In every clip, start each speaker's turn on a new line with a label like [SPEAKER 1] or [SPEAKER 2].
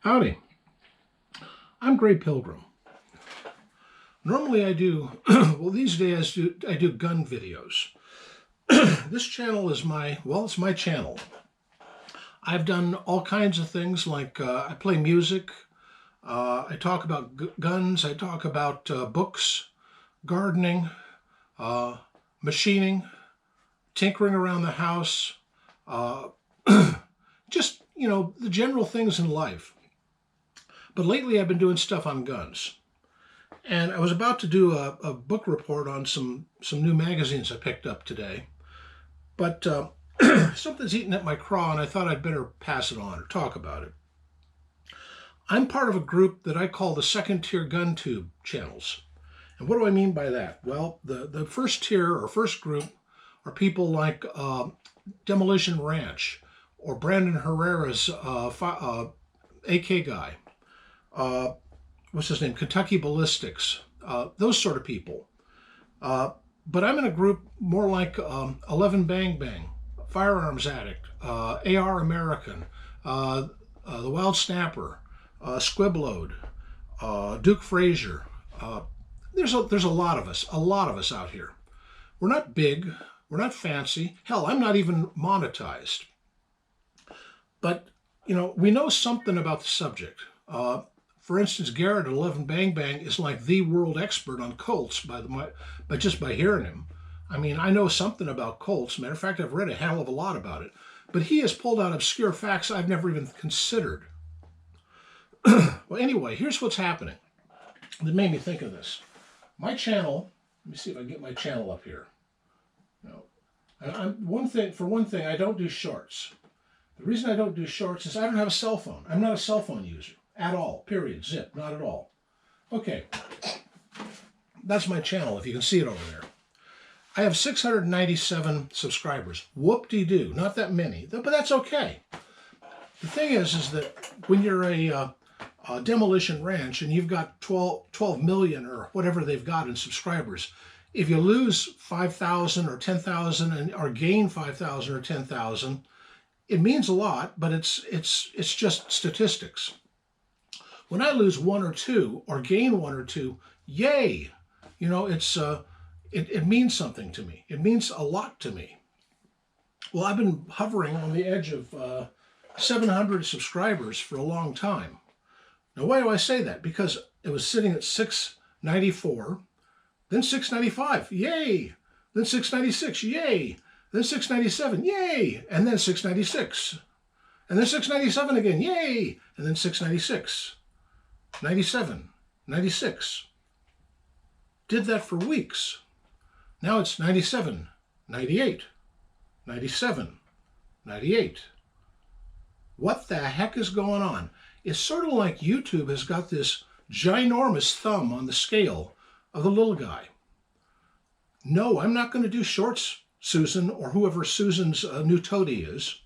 [SPEAKER 1] Howdy, I'm Gray Pilgrim. Normally I do, well these days I do gun videos. This channel is it's my channel. I've done all kinds of things like I play music, I talk about guns, I talk about books, gardening, machining, tinkering around the house, just, the general things in life. But lately I've been doing stuff on guns. And I was about to do a book report on some new magazines I picked up today. But something's eating at my craw and I thought I'd better pass it on or talk about it. I'm part of a group that I call the second tier gun tube channels. And what do I mean by that? Well, the first tier or first group are people like Demolition Ranch or Brandon Herrera's AK guy. What's his name? Kentucky Ballistics. Those sort of people. But I'm in a group more like 11 Bang Bang, Firearms Addict, AR American, the Wild Snapper, Squibload, Duke Frazier. There's a lot of us out here. We're not big, we're not fancy. Hell, I'm not even monetized. But, we know something about the subject. For instance, Garrett at 11 Bang Bang is like the world expert on Colts just by hearing him. I mean, I know something about Colts. Matter of fact, I've read a hell of a lot about it. But he has pulled out obscure facts I've never even considered. Well, anyway, here's what's happening that made me think of this. My channel, let me see if I can get my channel up here. For one thing, I don't do shorts. The reason I don't do shorts is I don't have a cell phone. I'm not a cell phone user. At all, period, zip, not at all. Okay, that's my channel, if you can see it over there. I have 697 subscribers. Whoop-de-doo, not that many, but that's okay. The thing is that when you're a Demolition Ranch and you've got 12 million or whatever they've got in subscribers, if you lose 5,000 or 10,000 or gain 5,000 or 10,000, it means a lot, but it's just statistics. When I lose one or two or gain one or two, yay! It means something to me. It means a lot to me. Well, I've been hovering on the edge of 700 subscribers for a long time. Now, why do I say that? Because it was sitting at 694, then 695, yay! Then 696, yay! Then 697, yay! And then 696. And then 697 again, yay! And then 696. 97, 96. Did that for weeks. Now it's 97, 98, 97, 98. What the heck is going on? It's sort of like YouTube has got this ginormous thumb on the scale of the little guy. No, I'm not going to do shorts, Susan, or whoever Susan's new toady is.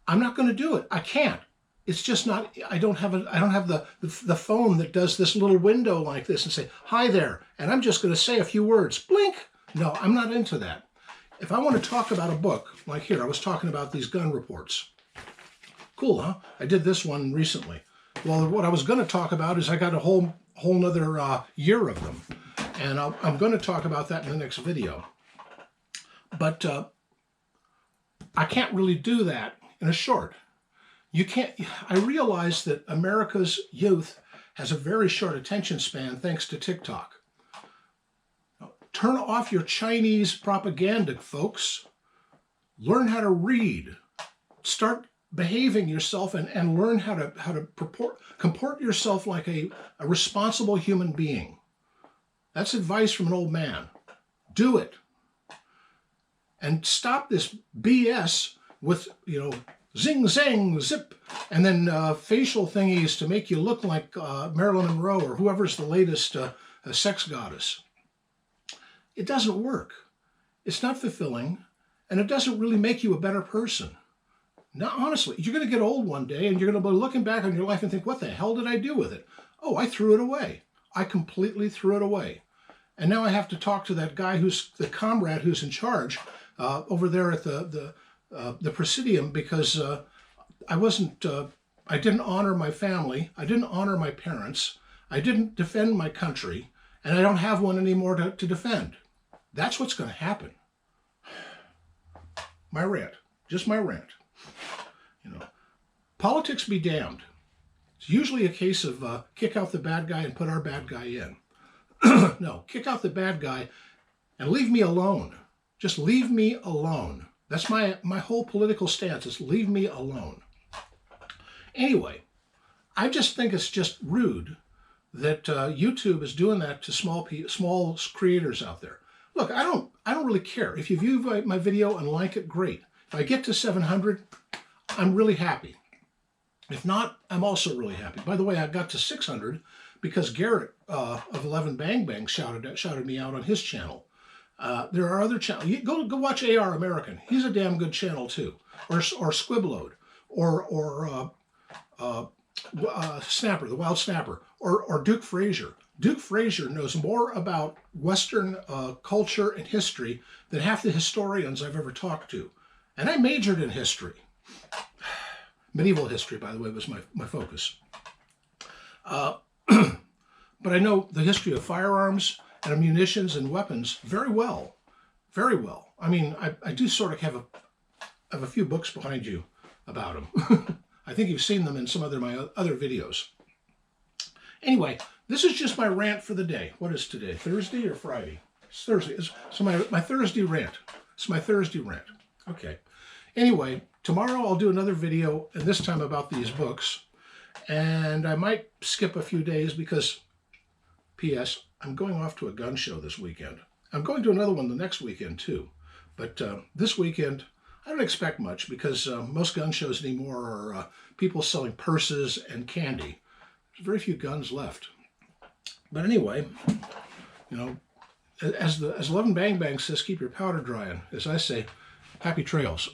[SPEAKER 1] I'm not going to do it. I can't. It's just not, I don't have the phone that does this little window like this and say, hi there, and I'm just going to say a few words. Blink. No, I'm not into that. If I want to talk about a book, like here, I was talking about these gun reports. Cool, huh? I did this one recently. Well, what I was going to talk about is I got a whole nother year of them. And I'm going to talk about that in the next video. But I can't really do that in a short. You can't. I realize that America's youth has a very short attention span thanks to TikTok. Turn off your Chinese propaganda, folks. Learn how to read. Start behaving yourself and learn how to comport yourself like a responsible human being. That's advice from an old man. Do it. And stop this BS with, zing, zang, zip, and then facial thingies to make you look like Marilyn Monroe or whoever's the latest sex goddess. It doesn't work. It's not fulfilling, and it doesn't really make you a better person. Now, honestly, you're going to get old one day, and you're going to be looking back on your life and think, what the hell did I do with it? Oh, I threw it away. I completely threw it away. And now I have to talk to that guy who's the comrade who's in charge over there at the Presidium because I wasn't I didn't honor my family. I didn't honor my parents. I didn't defend my country, and I don't have one anymore to defend. That's what's going to happen. My rant, just my rant. You know, politics be damned. It's usually a case of kick out the bad guy and put our bad guy in. No, kick out the bad guy and leave me alone. Just leave me alone. That's my whole political stance, is leave me alone. Anyway, I just think it's just rude that YouTube is doing that to small creators out there. Look, I don't really care. If you view my video and like it, great. If I get to 700, I'm really happy. If not, I'm also really happy. By the way, I got to 600 because Garrett of 11 Bang Bang shouted me out on his channel. There are other channels. Go watch AR American. He's a damn good channel too. Or Squibload. Or Snapper, the Wild Snapper. Or Duke Frazier. Duke Frazier knows more about Western culture and history than half the historians I've ever talked to. And I majored in history. Medieval history, by the way, was my focus. But I know the history of firearms and munitions and weapons very well. Very well. I mean, I do sort of have a few books behind you about them. I think you've seen them in some of my other videos. Anyway, this is just my rant for the day. What is today? Thursday or Friday? It's Thursday. So my Thursday rant. It's my Thursday rant. Okay. Anyway, tomorrow I'll do another video, and this time about these books. And I might skip a few days because, P.S., I'm going off to a gun show this weekend. I'm going to another one the next weekend, too. But this weekend, I don't expect much because most gun shows anymore are people selling purses and candy. There's very few guns left. But anyway, you know, as 11 Bang Bang says, keep your powder drying. As I say, happy trails.